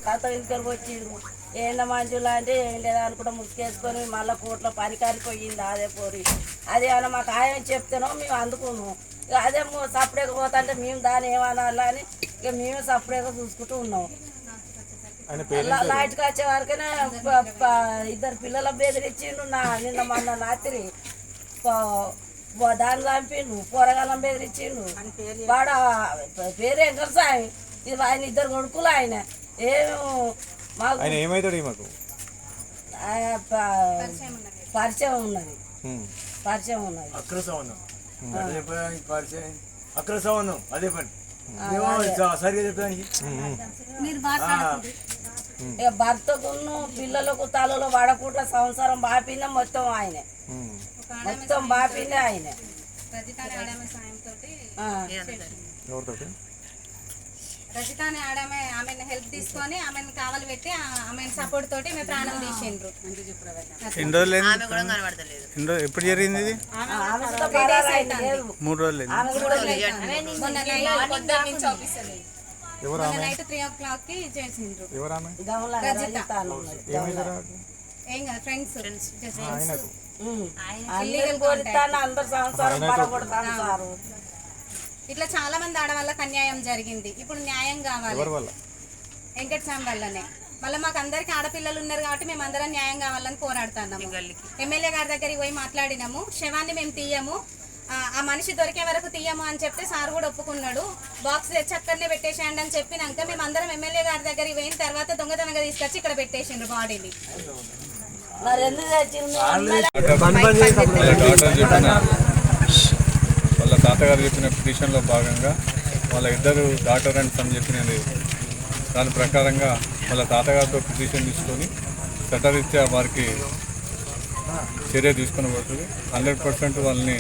కథ తీసుకొని వచ్చిండు ఏండ మంచులా అంటే ఏం లేదా అనుకుంటా ముసుకేసుకొని మళ్ళీ కోట్లో పని కారిపోయింది అదే పోరి అదే అన్న మాకు ఆయన చెప్తేనో మేము అందుకున్నాం అదే సపరేట్గా పోతుంటే మేము దాన్ని ఏమనాలా అని ఇక మేమే సపరేట్గా చూసుకుంటూ ఉన్నాం. లైట్కి వచ్చే వరకనే ఇద్దరు పిల్లల బెదిరించిండు నిన్న మొన్న రాత్రి దాన్ని చంపిండు పోరగాళ్ళం బెదిరించిండు వాడ పేరు వెంకటస్వామి ఇది ఆయన ఇద్దరు కొడుకులు ఆయన మాకు పరిచయం ఉన్నది అక్ర సంబంధం అదే పని సరిగా చెప్పడానికి ఇక భర్తకు పిల్లలకు తలలో పడకుండా సంసారం బాపిందే మొత్తం ఆయనే మొత్తం బాపిందే ఆయనే. రజిత అని ఆమెను హెల్ప్ తీసుకొని ఆమెను కావాలి పెట్టి ఆమెను సపోర్ట్ తోటి మేము ప్రాణం తీసిండ్రు. ఎప్పుడు జరిగింది ఇది? 3 రోజులు నైట్ 3 o'clock కి చేసిండ్రు. ఏం కదా ఫ్రెండ్స్ ఇట్లా చాలా మంది ఆడవాళ్ళకి అన్యాయం జరిగింది. ఇప్పుడు న్యాయం కావాలి వెంకటస్వామి వల్లనే. మళ్ళీ మాకు అందరికి ఆడపిల్లలు ఉన్నారు కాబట్టి మేము అందరం న్యాయం కావాలని పోరాడుతున్నాము. ఎమ్మెల్యే గారి దగ్గరికి పోయి మాట్లాడినాము, శవాన్ని మేము తీయము, ఆ మనిషి దొరికే వరకు తీయము అని చెప్తే సార్ కూడా ఒప్పుకున్నాడు. బాక్స్ తెచ్చి అక్కడనే పెట్టేసేయండి అని చెప్పినాక మేము అందరం ఎమ్మెల్యే గారి దగ్గరికి పోయిన తర్వాత దొంగతనంగా తీసుకొచ్చి ఇక్కడ పెట్టేసిండ్రు బాడీని. వాళ్ళ తాతగారు చెప్పిన పిటిషన్లో భాగంగా వాళ్ళ ఇద్దరు డాటర్ అండ్ సన్ చెప్పినది దాని ప్రకారంగా వాళ్ళ తాతగారితో పిటిషన్ తీసుకొని చట్టరీత్యా వారికి చర్య తీసుకుని పోతుంది. 100% వాళ్ళని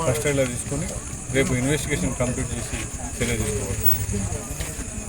కస్టడీలో తీసుకొని రేపు ఇన్వెస్టిగేషన్ కంప్లీట్ చేసి చర్య తీసుకోవాలి.